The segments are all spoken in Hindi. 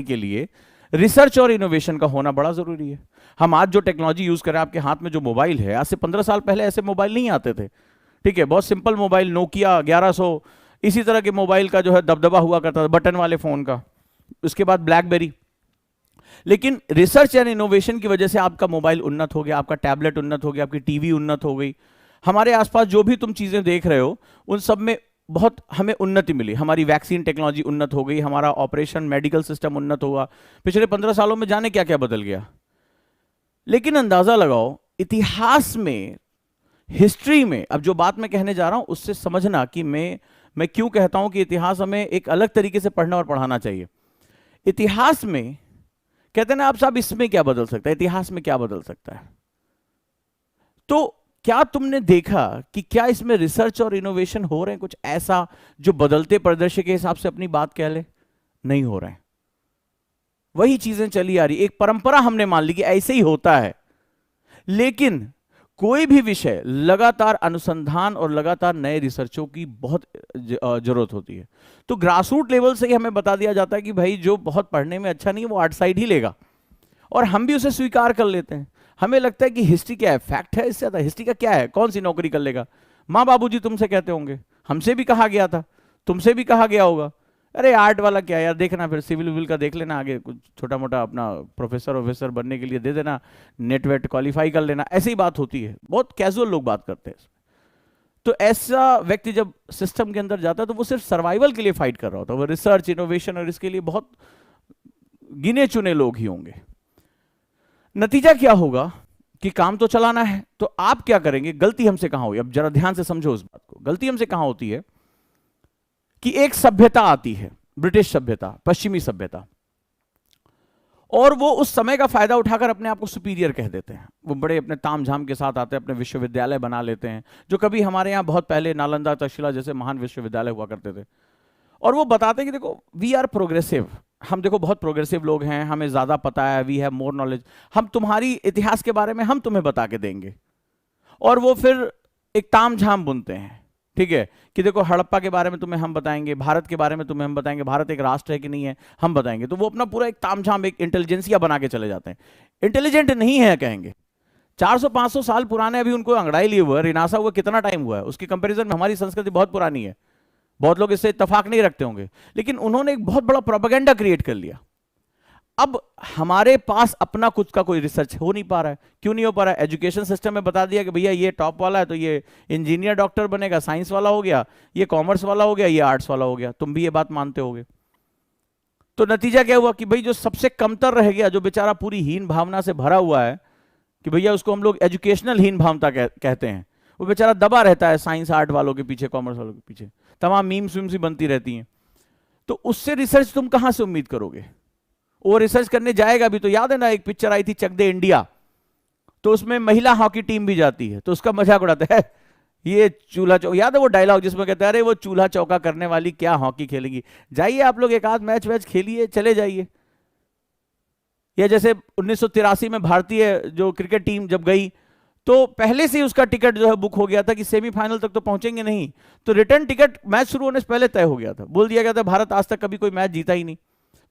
के लिए रिसर्च और इनोवेशन का होना बड़ा जरूरी है। हम आज जो टेक्नोलॉजी यूज कर रहे हैं, आपके हाथ में जो मोबाइल है, आज से 15 साल पहले ऐसे मोबाइल नहीं आते थे। ठीक है, बहुत सिंपल मोबाइल, नोकिया 1100, इसी तरह के मोबाइल का जो है दबदबा हुआ करता था, बटन वाले फोन का। उसके बाद ब्लैकबेरी। लेकिन रिसर्च एंड इनोवेशन की वजह से आपका मोबाइल उन्नत हो गया, आपका टैबलेट उन्नत हो गया, आपकी टीवी उन्नत हो गई। हमारे आसपास जो भी तुम चीजें देख रहे हो उन सब में बहुत हमें उन्नति मिली। हमारी वैक्सीन टेक्नोलॉजी उन्नत हो गई, हमारा ऑपरेशन मेडिकल सिस्टम उन्नत हुआ। पिछले 15 सालों में जाने क्या क्या बदल गया। लेकिन अंदाजा लगाओ, इतिहास में, हिस्ट्री में, अब जो बात मैं कहने जा रहा हूं उससे समझना कि मैं क्यों कहता हूं कि इतिहास हमें एक अलग तरीके से पढ़ना और पढ़ाना चाहिए। इतिहास में कहते हैं ना आप साहब, इसमें क्या बदल सकता है, इतिहास में क्या बदल सकता है। तो क्या तुमने देखा कि क्या इसमें रिसर्च और इनोवेशन हो रहे हैं, कुछ ऐसा जो बदलते परिदृश्य के हिसाब से अपनी बात कह ले? नहीं हो रहे हैं। वही चीजें चली आ रही, एक परंपरा हमने मान ली कि ऐसे ही होता है। लेकिन कोई भी विषय लगातार अनुसंधान और लगातार नए रिसर्चों की बहुत जरूरत होती है। तो ग्रासरूट लेवल से ही हमें बता दिया जाता है कि भाई जो बहुत पढ़ने में अच्छा नहीं है वो आर्ट साइड ही लेगा, और हम भी उसे स्वीकार कर लेते हैं। हमें लगता है कि हिस्ट्री क्या है, फैक्ट है, इससे ज्यादा हिस्ट्री का क्या है, कौन सी नौकरी कर लेगा। माँ बाबूजी तुमसे कहते होंगे, हमसे भी कहा गया था, तुमसे भी कहा गया होगा, अरे आर्ट वाला क्या यार, देखना फिर सिविल विल का देख लेना, आगे कुछ छोटा मोटा अपना प्रोफेसर वोफेसर बनने के लिए दे देना, नेट वेट क्वालिफाई कर लेना। ऐसी ही बात होती है, बहुत कैजुअल लोग बात करते हैं। तो ऐसा व्यक्ति जब सिस्टम के अंदर जाता है तो वो सिर्फ सर्वाइवल के लिए फाइट कर रहा होता है। वो रिसर्च इनोवेशन और इसके लिए बहुत गिने चुने लोग ही होंगे। नतीजा क्या होगा कि काम तो चलाना है, तो आप क्या करेंगे? गलती हमसे कहां हुई, अब जरा ध्यान से समझो उस बात को। गलती हमसे कहां होती है कि एक सभ्यता आती है, ब्रिटिश सभ्यता, पश्चिमी सभ्यता, और वो उस समय का फायदा उठाकर अपने आप को सुपीरियर कह देते हैं। वो बड़े अपने तामझाम के साथ आते हैं, अपने विश्वविद्यालय बना लेते हैं, जो कभी हमारे यहाँ बहुत पहले नालंदा तक्षशिला जैसे महान विश्वविद्यालय हुआ करते थे। और वो बताते हैं कि देखो वी आर प्रोग्रेसिव, हम देखो बहुत प्रोग्रेसिव लोग हैं, हमें ज्यादा पता है, वी हैव मोर नॉलेज, हम तुम्हारी इतिहास के बारे में हम तुम्हें बता के देंगे। और वो फिर एक तामझाम बुनते हैं, ठीक है, कि देखो हड़प्पा के बारे में तुम्हें हम बताएंगे, भारत के बारे में तुम्हें हम बताएंगे, भारत एक राष्ट्र है कि नहीं है हम बताएंगे। तो वो अपना पूरा एक तामझाम, एक इंटेलिजेंसिया बना के चले जाते हैं। इंटेलिजेंट नहीं है कहेंगे, 400-500 साल पुराने अभी उनको अंगड़ाई लिए हुए, रिनासा हुआ कितना टाइम हुआ है, उसकी कंपेरिजन में हमारी संस्कृति बहुत पुरानी है। बहुत लोग इससे इत्तेफाक नहीं रखते होंगे, लेकिन उन्होंने एक बहुत बड़ा प्रोपेगेंडा क्रिएट कर लिया। अब हमारे पास अपना कुछ का कोई रिसर्च हो नहीं पा रहा है। क्यों नहीं हो पा रहा है? एजुकेशन सिस्टम में बता दिया कि भैया ये टॉप वाला है तो ये इंजीनियर डॉक्टर बनेगा, साइंस वाला हो गया, ये कॉमर्स वाला हो गया, ये आर्ट्स वाला हो गया। तुम भी ये बात मानते होगे। तो नतीजा क्या हुआ कि भाई जो सबसे कमतर रह गया, जो बेचारा पूरी हीन भावना से भरा हुआ है, कि भैया उसको हम लोग एजुकेशनल हीन भावना कहते हैं, वो बेचारा दबा रहता है साइंस आर्ट वालों के पीछे, कॉमर्स वालों के पीछे, तमाम मीम्स वीम्स बनती रहती हैं। तो उससे रिसर्च तुम कहां से उम्मीद करोगे? वो रिसर्च करने जाएगा भी तो, याद है ना एक पिक्चर आई थी चक दे इंडिया, तो उसमें महिला हॉकी टीम भी जाती है, तो उसका मजाक उड़ाते हैं, ये चूल्हा चौका, याद है वो डायलॉग जिसमें कहते हैं अरे वो चूल्हा चौका करने वाली क्या हॉकी खेलेंगी, जाइए आप लोग एक आध मैच वैच खेलिए, चले जाइए। या जैसे 1983 में भारतीय जो क्रिकेट टीम जब गई, तो पहले से ही उसका टिकट जो है बुक हो गया था कि सेमीफाइनल तक तो पहुंचेंगे नहीं, तो रिटर्न टिकट मैच शुरू होने से पहले तय हो गया था, बोल दिया गया था भारत आज तक कभी कोई मैच जीता ही नहीं।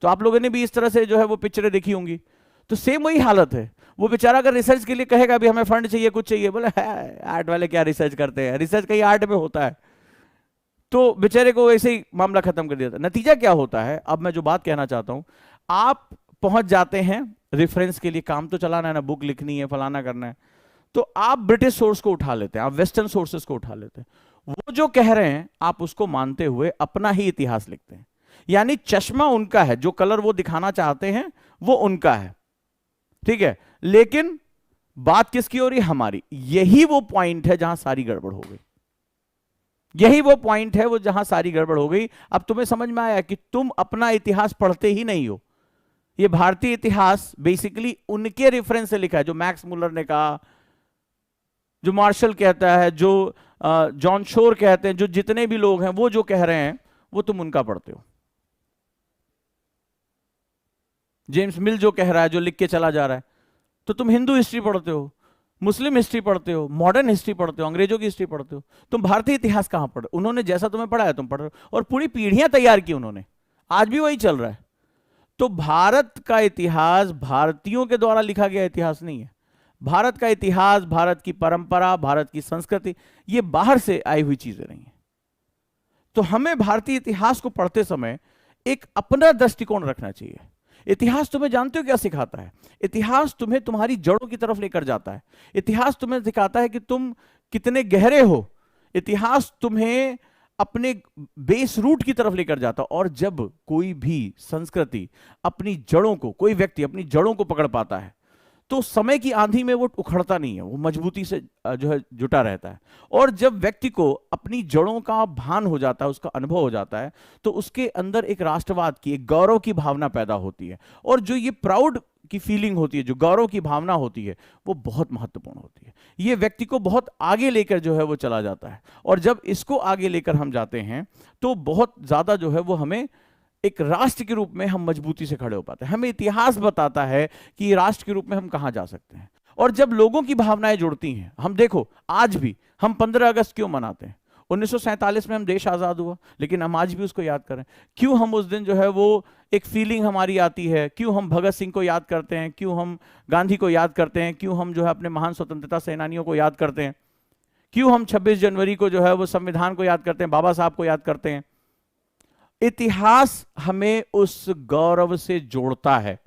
तो आप लोगों ने भी इस तरह से जो है वो पिक्चरें देखी होंगी। तो सेम वही हालत है। वो बेचारा अगर रिसर्च के लिए कहेगा भी हमें फंड चाहिए, कुछ चाहिए, बोले आर्ट वाले क्या रिसर्च करते हैं, रिसर्च कहीं आर्ट में होता है। तो बेचारे को ऐसे ही मामला खत्म कर दिया था। नतीजा क्या होता है, अब मैं जो बात कहना चाहता हूं, आप पहुंच जाते हैं रेफरेंस के लिए, काम तो चलाना है ना, बुक लिखनी है, फलाना करना है, तो आप ब्रिटिश सोर्स को उठा लेते हैं, आप वेस्टर्न सोर्सेस को उठा लेते हैं। वो जो कह रहे हैं आप उसको मानते हुए अपना ही इतिहास लिखते हैं। यानी चश्मा उनका है, जो कलर वो दिखाना चाहते हैं वो उनका है, ठीक है, लेकिन बात किसकी हो रही है? हमारी। यही वो पॉइंट है जहां सारी गड़बड़ हो गई, यही वो पॉइंट है वो जहां सारी गड़बड़ हो गई। अब तुम्हें समझ में आया कि तुम अपना इतिहास पढ़ते ही नहीं हो। ये भारतीय इतिहास बेसिकली उनके रेफरेंस से लिखा है, जो मैक्स मुलर ने कहा, जो मार्शल कहता है, जो जॉन शोर कहते हैं, जो जितने भी लोग हैं वो जो कह रहे हैं वो तुम उनका पढ़ते हो। जेम्स मिल जो कह रहा है, जो लिख के चला जा रहा है, तो तुम हिंदू हिस्ट्री पढ़ते हो, मुस्लिम हिस्ट्री पढ़ते हो, मॉडर्न हिस्ट्री पढ़ते हो, अंग्रेजों की हिस्ट्री पढ़ते हो। तुम भारतीय इतिहास कहां पढ़? उन्होंने जैसा तुम्हें पढ़ाया तुम पढ़ रहे हो, और पूरी पीढ़ियां तैयार की उन्होंने, आज भी वही चल रहा है। तो भारत का इतिहास भारतीयों के द्वारा लिखा गया इतिहास नहीं है। भारत का इतिहास, भारत की परंपरा, भारत की संस्कृति, ये बाहर से आई हुई चीजें नहीं है। तो हमें भारतीय इतिहास को पढ़ते समय एक अपना दृष्टिकोण रखना चाहिए। इतिहास तुम्हें जानते हो क्या सिखाता है? इतिहास तुम्हें तुम्हारी जड़ों की तरफ लेकर जाता है। इतिहास तुम्हें दिखाता है कि तुम कितने गहरे हो। इतिहास तुम्हें अपने बेस रूट की तरफ लेकर जाता है। और जब कोई भी संस्कृति अपनी जड़ों को, कोई व्यक्ति अपनी जड़ों को पकड़ पाता है, तो समय की आंधी में वो उखड़ता नहीं है, वो मजबूती से जो है जुटा रहता है। और जब व्यक्ति को अपनी जड़ों का भान हो जाता है, उसका अनुभव हो जाता है, तो उसके अंदर एक राष्ट्रवाद की, एक गौरव की भावना पैदा होती है। और जो ये प्राउड की फीलिंग होती है, जो गौरव की भावना होती है, वो बहुत महत्वपूर्ण होती है। ये व्यक्ति को बहुत आगे लेकर जो है वो चला जाता है। और जब इसको आगे लेकर हम जाते हैं तो बहुत ज्यादा जो है वो हमें एक राष्ट्र के रूप में हम मजबूती से खड़े हो पाते हैं। हमें इतिहास बताता है कि राष्ट्र के रूप में हम कहां जा सकते हैं। और जब लोगों की भावनाएं जुड़ती हैं, हम देखो आज भी हम 15 अगस्त क्यों मनाते हैं? 1947 में हम देश आजाद हुआ, लेकिन हम आज भी उसको याद करें। क्यों हम उस दिन जो है वो एक फीलिंग हमारी आती है? क्यों हम भगत सिंह को याद करते हैं? क्यों हम गांधी को याद करते हैं? क्यों हम जो है अपने महान स्वतंत्रता सेनानियों को याद करते हैं? क्यों हम 26 जनवरी को जो है वो संविधान को याद करते हैं, बाबा साहब को याद करते हैं? इतिहास हमें उस गौरव से जोड़ता है,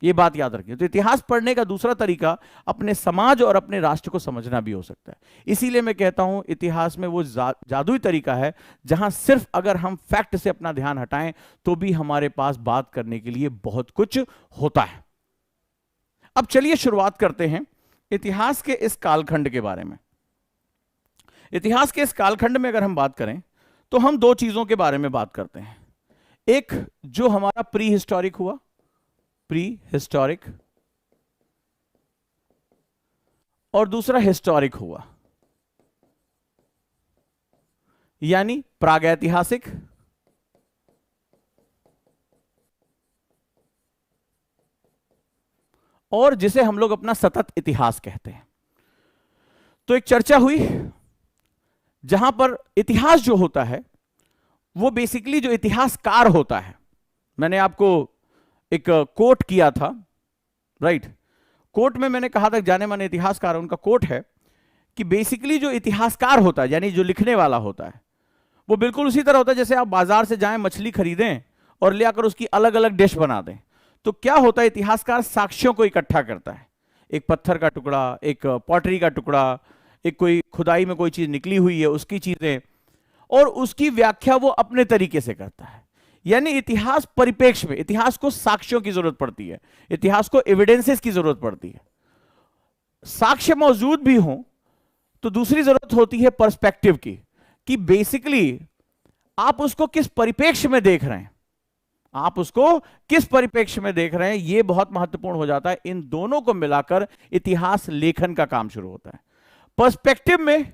ये बात याद रखिए। तो इतिहास पढ़ने का दूसरा तरीका अपने समाज और अपने राष्ट्र को समझना भी हो सकता है। इसीलिए मैं कहता हूं इतिहास में वो जादुई तरीका है जहां सिर्फ अगर हम फैक्ट से अपना ध्यान हटाएं तो भी हमारे पास बात करने के लिए बहुत कुछ होता है। अब चलिए शुरुआत करते हैं इतिहास के इस कालखंड के बारे में। इतिहास के इस कालखंड में अगर हम बात करें तो हम दो चीजों के बारे में बात करते हैं। एक जो हमारा प्री हिस्टोरिक हुआ, प्री हिस्टोरिक, और दूसरा हिस्टोरिक हुआ, यानी प्रागैतिहासिक और जिसे हम लोग अपना सतत इतिहास कहते हैं। तो एक चर्चा हुई जहां पर इतिहास जो होता है वो बेसिकली जो इतिहासकार होता है, मैंने आपको एक कोट किया था, राइट? कोट में मैंने कहा था जाने माने इतिहासकार, उनका कोट है कि बेसिकली जो इतिहासकार होता है यानी जो लिखने वाला होता है वो बिल्कुल उसी तरह होता है जैसे आप बाजार से जाएं, मछली खरीदें और ले आकर उसकी अलग अलग डिश बना दें। तो क्या होता है, इतिहासकार साक्ष्यों को इकट्ठा करता है, एक पत्थर का टुकड़ा, एक पॉटरी का टुकड़ा, एक कोई खुदाई में कोई चीज निकली हुई है उसकी चीजें, और उसकी व्याख्या वो अपने तरीके से करता है। यानी इतिहास परिप्रेक्ष्य में, इतिहास को साक्ष्यों की जरूरत पड़ती है, इतिहास को एविडेंसेस की जरूरत पड़ती है। साक्ष्य मौजूद भी हो तो दूसरी जरूरत होती है पर्सपेक्टिव की, कि बेसिकली आप उसको किस परिप्रेक्ष्य में देख रहे हैं, आप उसको किस परिप्रेक्ष्य में देख रहे हैं, यह बहुत महत्वपूर्ण हो जाता है। इन दोनों को मिलाकर इतिहास लेखन का काम शुरू होता है। पर्सपेक्टिव में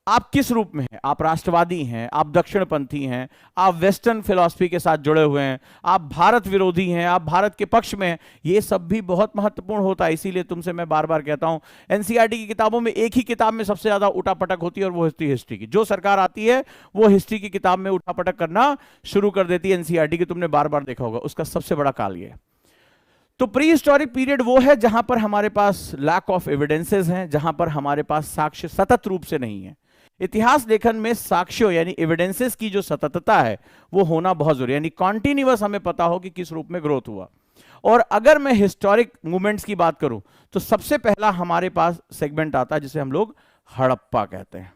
आप किस रूप में हैं, आप राष्ट्रवादी हैं, आप दक्षिणपंथी हैं, आप वेस्टर्न फिलॉसफी के साथ जुड़े हुए हैं, आप भारत विरोधी हैं, आप भारत के पक्ष में हैं, ये सब भी बहुत महत्वपूर्ण होता है। इसीलिए तुमसे मैं बार बार कहता हूं एनसीईआरटी की किताबों में एक ही किताब में सबसे ज्यादा उठापटक होती है और वो हिस्ट्री की। जो सरकार आती है वो हिस्ट्री की किताब में उठापटक करना शुरू कर देती है एनसीईआरटी की, तुमने बार बार देखा होगा। उसका सबसे बड़ा काल ये है। तो प्री हिस्टोरिक पीरियड वो है जहां पर हमारे पास लैक ऑफ एविडेंसेस हैं, जहां पर हमारे पास साक्ष्य सतत रूप से नहीं है। इतिहास लेखन में साक्ष्यों यानी एविडेंसेस की जो सततता है वो होना बहुत जरूरी है, यानी कॉन्टिन्यूअस हमें पता हो कि किस रूप में ग्रोथ हुआ। और अगर मैं हिस्टोरिक मूवमेंट्स की बात करूं तो सबसे पहला हमारे पास सेगमेंट आता है जिसे हम लोग हड़प्पा कहते हैं।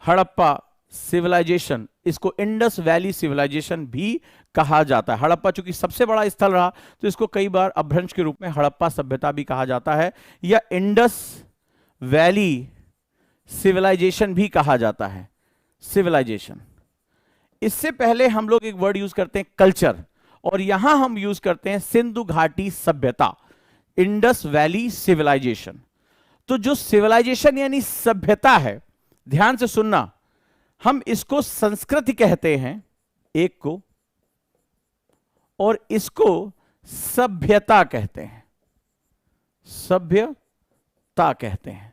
हड़प्पा सिविलाइजेशन, इसको इंडस वैली सिविलाइजेशन भी कहा जाता है। हड़प्पा चूंकि सबसे बड़ा स्थल रहा तो इसको कई बार अपभ्रंश के रूप में हड़प्पा सभ्यता भी कहा जाता है, या इंडस वैली सिविलाइजेशन भी कहा जाता है। सिविलाइजेशन, इससे पहले हम लोग एक वर्ड यूज करते हैं कल्चर, और यहां हम यूज करते हैं सिंधु घाटी सभ्यता, इंडस वैली सिविलाइजेशन। तो जो सिविलाइजेशन यानी सभ्यता है, ध्यान से सुनना, हम इसको संस्कृति कहते हैं एक को, और इसको सभ्यता कहते हैं, सभ्यता कहते हैं।